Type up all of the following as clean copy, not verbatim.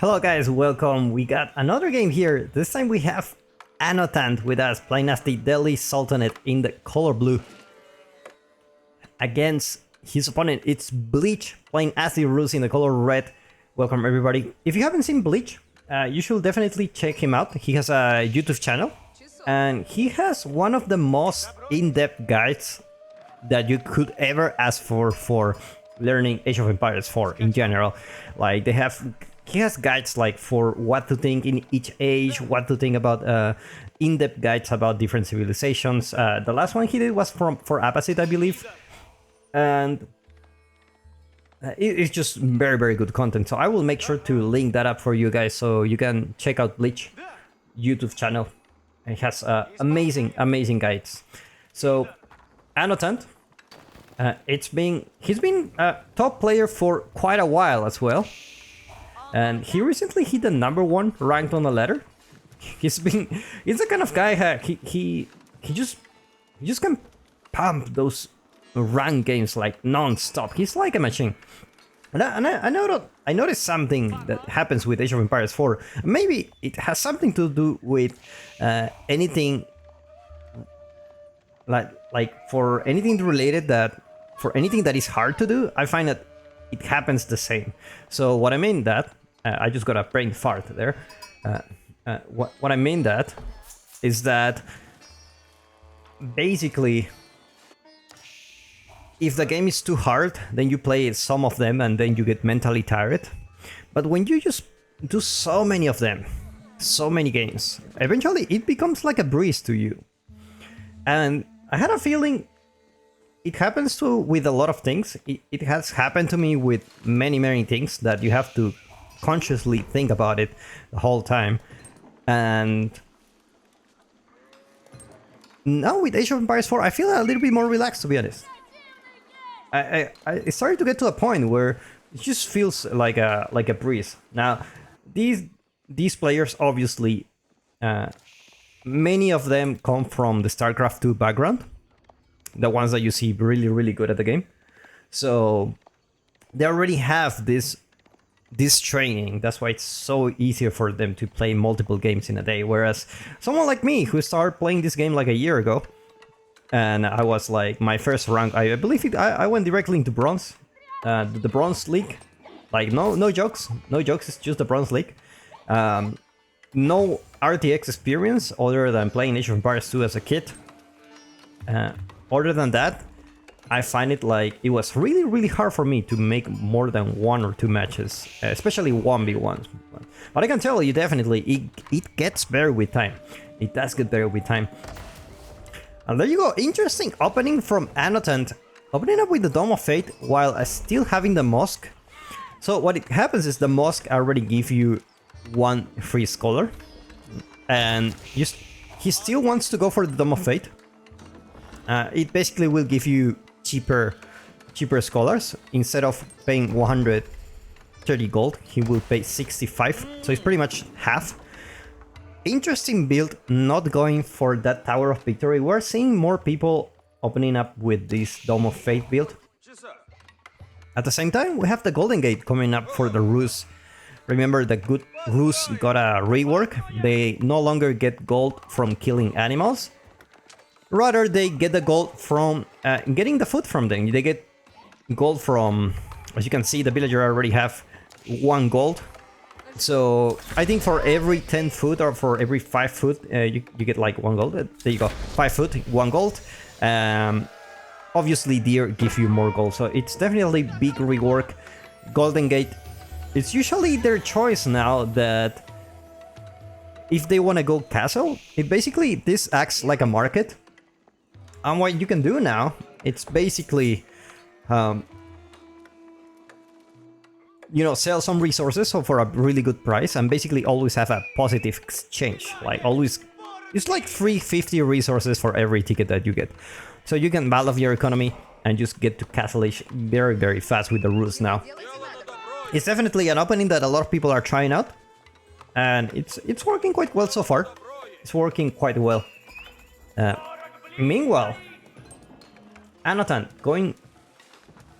Hello guys, welcome. We got another game here. This time we have Anotant with us playing as the Delhi Sultanate in the color blue. Against his opponent, it's Bleach playing as the Rus in the color red. Welcome everybody. If you haven't seen Bleach, you should definitely check him out. He has a YouTube channel and he has one of the most in-depth guides that you could ever ask for learning Age of Empires 4 in general. Like he has guides like for what to think in each age, what to think about in-depth guides about different civilizations. The last one he did was for Abbasid, I believe, and it's just very good content. So I will make sure to link that up for you guys so you can check out Bleach YouTube channel. It has amazing guides. So Anotant, he's been a top player for quite a while as well. And he recently hit the #1 ranked on the ladder. He's the kind of guy he just can pump those rank games like non-stop. He's like a machine. And I noticed something that happens with Age of Empires 4. Maybe it has something to do with anything like for anything related for anything that is hard to do. I find that it happens the same. So what I mean that I just got a brain fart there. What I mean that is that basically, if the game is too hard, then you play some of them and then you get mentally tired. But when you just do so many of them, so many games, eventually it becomes like a breeze to you. And I had a feeling it happens with a lot of things. It has happened to me with many things that you have to consciously think about it the whole time. And now with Age of Empires 4, I feel a little bit more relaxed, to be honest. I started to get to a point where it just feels like a breeze. Now, these players, obviously, many of them come from the StarCraft 2 background, the ones that you see really good at the game. So they already have this training. That's why it's so easier for them to play multiple games in a day. Whereas someone like me, who started playing this game like a year ago, and I was like my first rank, I believe I went directly into bronze, the bronze league. Like no jokes, it's just the bronze league. No RTX experience other than playing Age of Empires 2 as a kid. Other than that, I find it like it was really hard for me to make more than 1 or 2 matches, especially 1v1s. But I can tell you definitely it gets better with time. It does get better with time. And there you go, interesting opening from Anotant, opening up with the Dome of Fate while still having the Mosque. So what it happens is the Mosque already give you 1 free scholar, and he still wants to go for the Dome of Fate. It basically will give you cheaper scholars. Instead of paying 130 gold, he will pay 65, so it's pretty much half. Interesting build, not going for that Tower of Victory. We're seeing more people opening up with this Dome of Fate build. At the same time, we have the Golden Gate coming up for the Rus. Remember, the good Rus got a rework. They no longer get gold from killing animals. Rather, they get the gold from getting the food from them. They get gold from, as you can see, the villager already have 1 gold. So I think for every 10 food or for every 5 food, you get like 1 gold. There you go, 5 food, 1 gold. Obviously, deer give you more gold, so it's definitely big rework. Golden Gate, it's usually their choice now that if they want to go castle, this acts like a market. And what you can do now, it's basically, sell some resources for a really good price, and basically always have a positive exchange. Like always, it's like free 50 resources for every ticket that you get. So you can balance your economy and just get to castlage very fast with the Rus now. It's definitely an opening that a lot of people are trying out, and it's working quite well so far. It's working quite well. Meanwhile, Anotant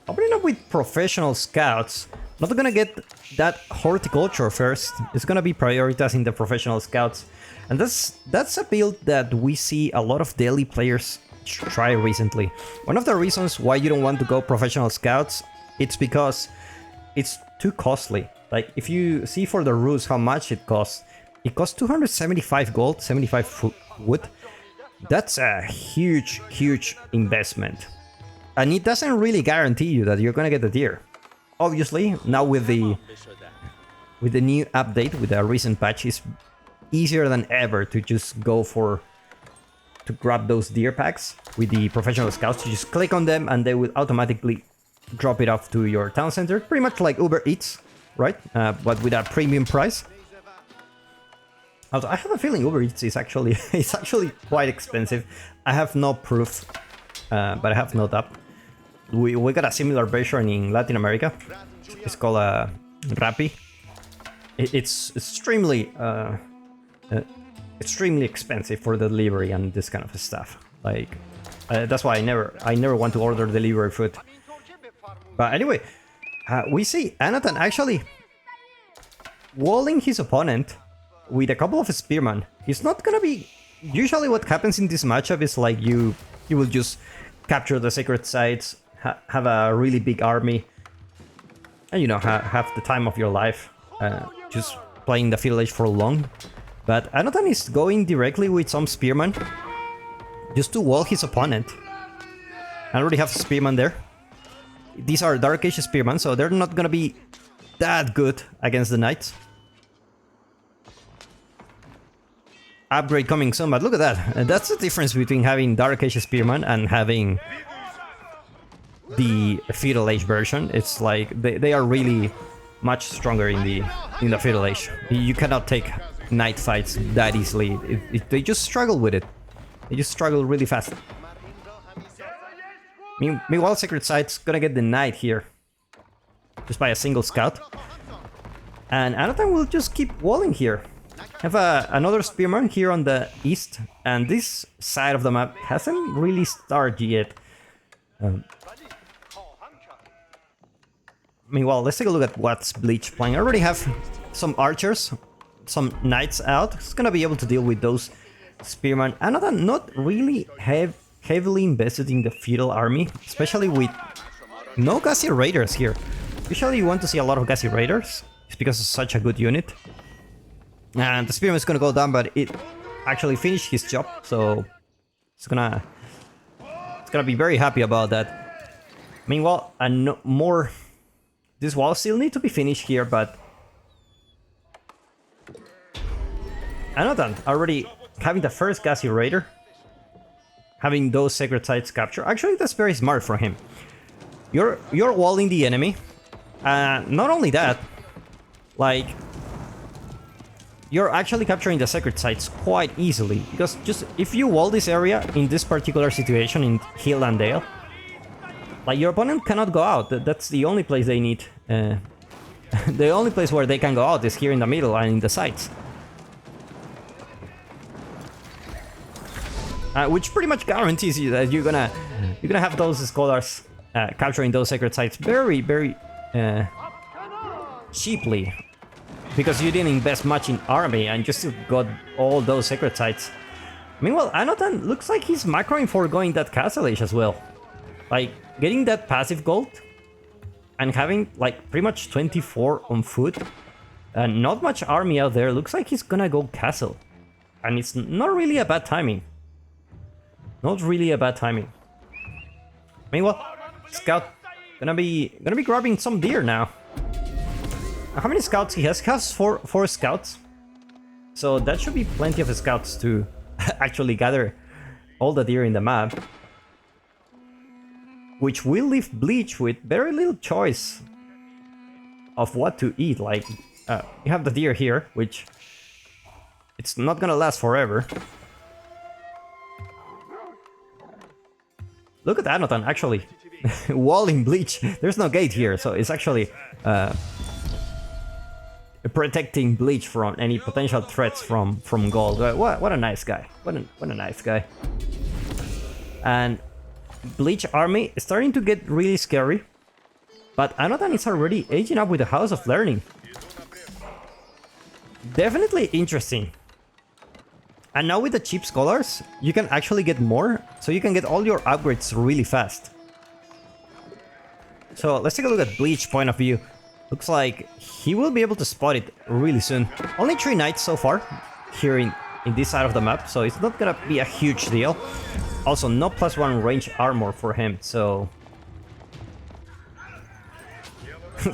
opening up with professional scouts not gonna get that horticulture first. It's gonna be prioritizing the professional scouts. And that's a build that we see a lot of Delhi players try recently. One of the reasons why you don't want to go professional scouts, it's because it's too costly. Like, if you see for the Rus how much it costs 275 gold, 75 wood. That's a huge, huge investment. And it doesn't really guarantee you that you're gonna get the deer. Obviously, now with the new update, with the recent patch, it's easier than ever to just go to grab those deer packs with the professional scouts. You just click on them and they will automatically drop it off to your town center. Pretty much like Uber Eats, right? But with a premium price. Also, I have a feeling Uber Eats is actually quite expensive. I have no proof, but I have no doubt. We got a similar version in Latin America. It's called Rappi. It's extremely expensive for the delivery and this kind of stuff. Like, that's why I never want to order delivery food. But anyway, we see Anatan actually walling his opponent with a couple of spearmen. He's not gonna be... Usually what happens in this matchup is like you will just capture the sacred sites, have a really big army, and, you know, have the time of your life, just playing the village for long. But Anatan is going directly with some spearmen just to wall his opponent. I already have spearmen there. These are Dark Age spearmen, so they're not gonna be that good against the knights. Upgrade coming soon, but look at that. That's the difference between having Dark Age Spearman and having the Feudal Age version. It's like they are really much stronger in the Feudal Age. You cannot take knight fights that easily. They just struggle with it. They just struggle really fast. Meanwhile, Sacred Sight's gonna get the knight here just by a single scout. And Anatan will just keep walling here. Have another spearman here on the east, and this side of the map hasn't really started yet. Meanwhile, let's take a look at what's Bleach playing. I already have some archers, some knights out. It's gonna be able to deal with those spearmen. Anatan not really heavily invested in the feudal army, especially with no Gassy Raiders here. Usually you want to see a lot of Gassy Raiders, it's because it's such a good unit. And the spearman is gonna go down, but it actually finished his job, so it's gonna be very happy about that. Meanwhile, this wall still need to be finished here, but Anatan already having the first Gassy Raider, having those sacred sites captured. Actually, that's very smart for him. You're walling the enemy, not only that, like, you're actually capturing the sacred sites quite easily, because just if you wall this area in this particular situation in Hill and Dale, like, your opponent cannot go out. That's the only place they need. The only place where they can go out is here in the middle and in the sides. Which pretty much guarantees you that you're gonna have those scholars capturing those sacred sites very, very cheaply. Because you didn't invest much in army and just got all those sacred sites. Meanwhile, Anatan looks like he's macroing for going that Castle Age as well. Like, getting that passive gold and having like pretty much 24 on foot and not much army out there, looks like he's gonna go Castle. And it's not really a bad timing. Not really a bad timing. Meanwhile, Scout gonna be grabbing some deer now. How many scouts he has? He has four scouts. So that should be plenty of scouts to actually gather all the deer in the map. Which will leave Bleach with very little choice of what to eat. Like, you have the deer here, which it's not gonna last forever. Look at Anatan actually walling Bleach. There's no gate here, so it's actually protecting Bleach from any potential threats from gold. What a nice guy. What a nice guy. And Bleach army is starting to get really scary. But Anothan is already aging up with the House of Learning. Definitely interesting. And now with the cheap scholars, you can actually get more, so you can get all your upgrades really fast. So let's take a look at Bleach point of view. Looks like he will be able to spot it really soon. Only 3 knights so far here in this side of the map, so it's not gonna be a huge deal. Also, no +1 range armor for him, so...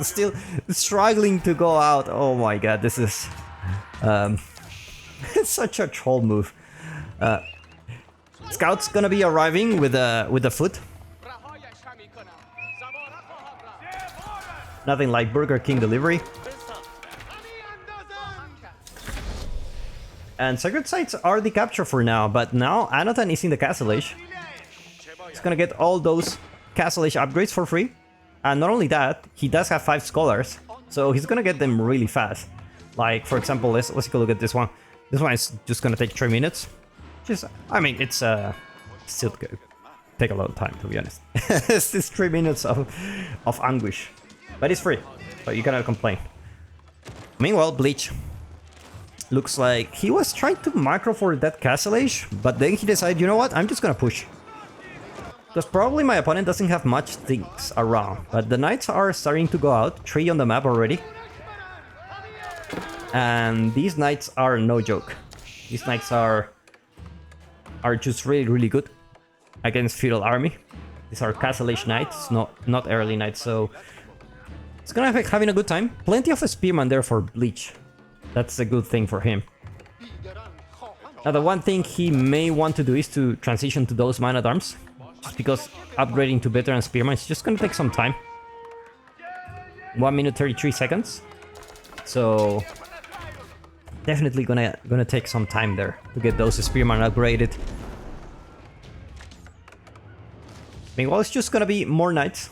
Still struggling to go out. Oh my god, this is... it's such a troll move. Scout's gonna be arriving with the foot. Nothing like Burger King delivery. And Sacred Sites are the capture for now, but now Anothan is in the Castle Age. He's gonna get all those Castle Age upgrades for free. And not only that, he does have 5 scholars, so he's gonna get them really fast. Like, for example, let's take a look at this one. This one is just gonna take 3 minutes. I mean, it's still good. Take a lot of time, to be honest. It's just 3 minutes of anguish. But it's free, so you cannot complain. Meanwhile, Bleach looks like he was trying to macro for that Castle Age, but then he decided, you know what, I'm just gonna push. Because probably my opponent doesn't have much things around, but the knights are starting to go out, 3 on the map already. And these knights are no joke. These knights are just really, really good against feudal army. These are Castle Age knights, not early knights, so it's gonna be having a good time. Plenty of spearman there for Bleach. That's a good thing for him. Now the one thing he may want to do is to transition to those man-at-arms, just because upgrading to veteran spearman is just gonna take some time. 1 minute 33 seconds. So definitely gonna take some time there to get those spearmen upgraded. Meanwhile, it's just gonna be more knights.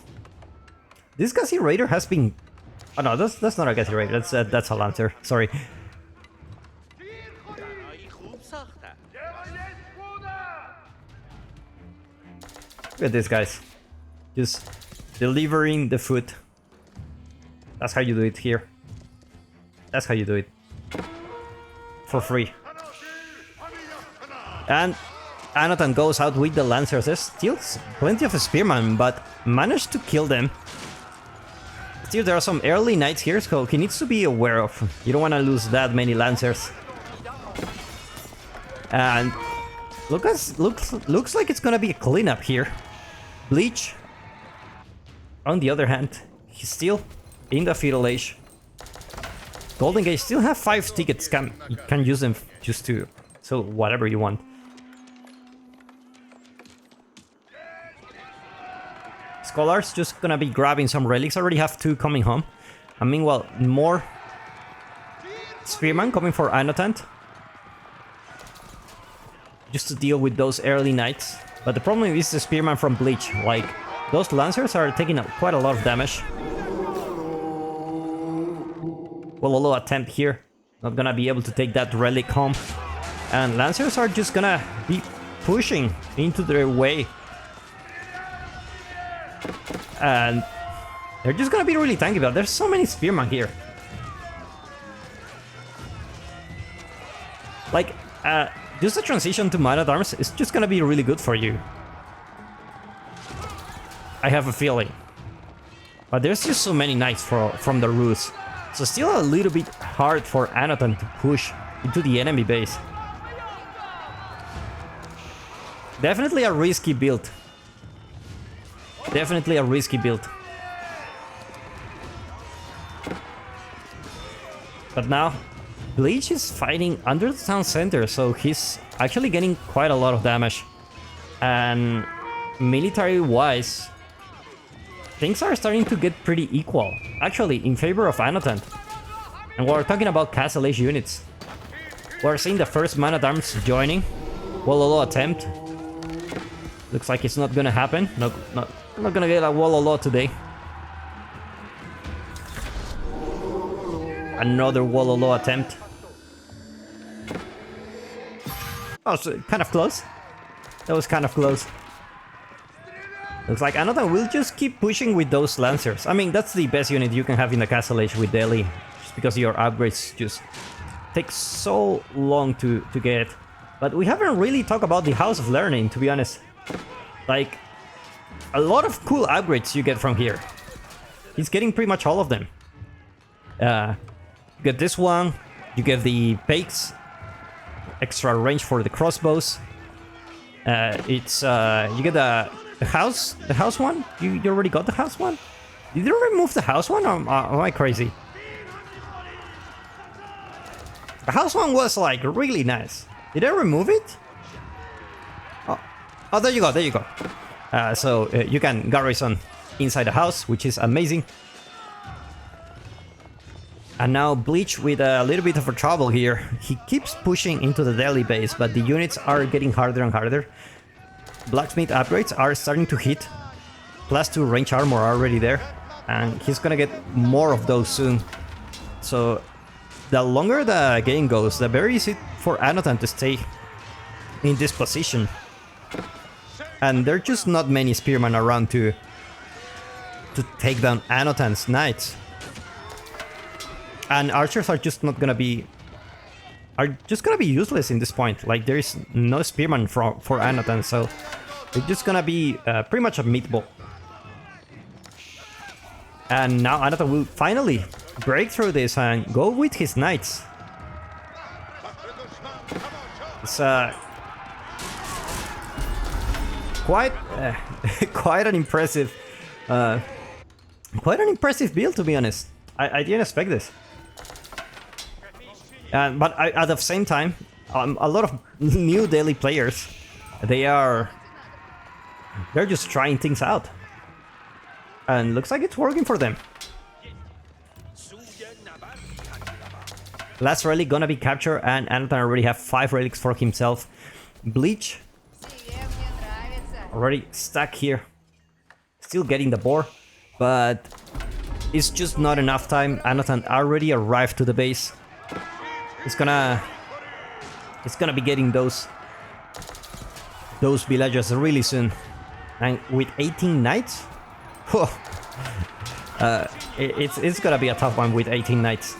This Gazi Raider has been... Oh no, that's not a Gazi Raider, that's a Lancer, sorry. Look at this, guys. Just delivering the food. That's how you do it here. That's how you do it. For free. And Anothan goes out with the Lancers. There's still plenty of spearmen, but managed to kill them. Still, there are some early knights here, so he needs to be aware of. You don't want to lose that many Lancers. And looks like it's gonna be a cleanup here. Bleach, on the other hand, he's still in the feudal age. Golden Gate still have 5 tickets. You can use them just to... So whatever you want. Scholars just gonna be grabbing some relics. Already have 2 coming home. And meanwhile, more spearmen coming for Anothan, just to deal with those early knights. But the problem is the spearman from Bleach. Like, those lancers are taking quite a lot of damage. Well, a low attempt here. Not gonna be able to take that relic home. And lancers are just gonna be pushing into their way. And they're just gonna be really tanky, but there's so many spearmen here. Like, just a transition to man-at-arms is just gonna be really good for you. I have a feeling. But there's just so many knights from the roots. So still a little bit hard for Anothan to push into the enemy base. Definitely a risky build. Definitely a risky build. But now, Bleach is fighting under the town center, so he's actually getting quite a lot of damage. And military-wise, things are starting to get pretty equal, actually, in favor of Anothan. And we're talking about Castle Age units. We're seeing the first man-at-arms joining. Wololo attempt. Looks like it's not gonna happen. No, I'm not gonna get a Wololo today. Another Wololo attempt. Oh, so kind of close. That was kind of close. Looks like Another will just keep pushing with those Lancers. I mean, that's the best unit you can have in the Castle Age with Delhi, just because your upgrades just take so long to get. But we haven't really talked about the House of Learning, to be honest. Like, a lot of cool upgrades you get from here. He's getting pretty much all of them. You get this one, you get the Pakes, extra range for the crossbows. You get the house one? You already got the house one? Did you remove the house one, or am I crazy? The house one was like really nice. Did I remove it? Oh, there you go, there you go. So you can garrison inside the house, which is amazing. And now Bleach with a little bit of a trouble here. He keeps pushing into the Delhi base, but the units are getting harder and harder. Blacksmith upgrades are starting to hit. +2 range armor are already there. And he's gonna get more of those soon. So the longer the game goes, the very easy for Anothan to stay in this position. And there are just not many spearmen around to take down Anothan's knights. And archers are just not gonna be... are just gonna be useless in this point. Like, there is no spearman for Anothan, so they're just gonna be pretty much a meatball. And now Anothan will finally break through this and go with his knights. It's quite quite an impressive build, to be honest. I didn't expect this. But at the same time, a lot of new Delhi players, they're just trying things out, and looks like it's working for them. Last relic gonna be captured, and Anothan already have 5 relics for himself. Bleach already stuck here, still getting the boar, but it's just not enough time. Anothan already arrived to the base. It's gonna be getting those villagers really soon, and with 18 knights, it's gonna be a tough one with 18 knights.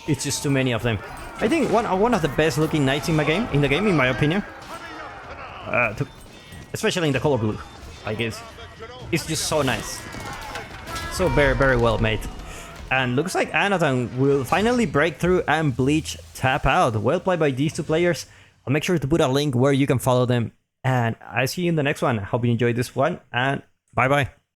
It's just too many of them. I think one of the best looking knights in the game, in my opinion. Especially in the color blue, like it's just so nice, so very, very well made. And looks like Anothan will finally break through and Bleach tap out. Well played by these two players. I'll make sure to put a link where you can follow them. And I see you in the next one. I hope you enjoyed this one, and bye bye.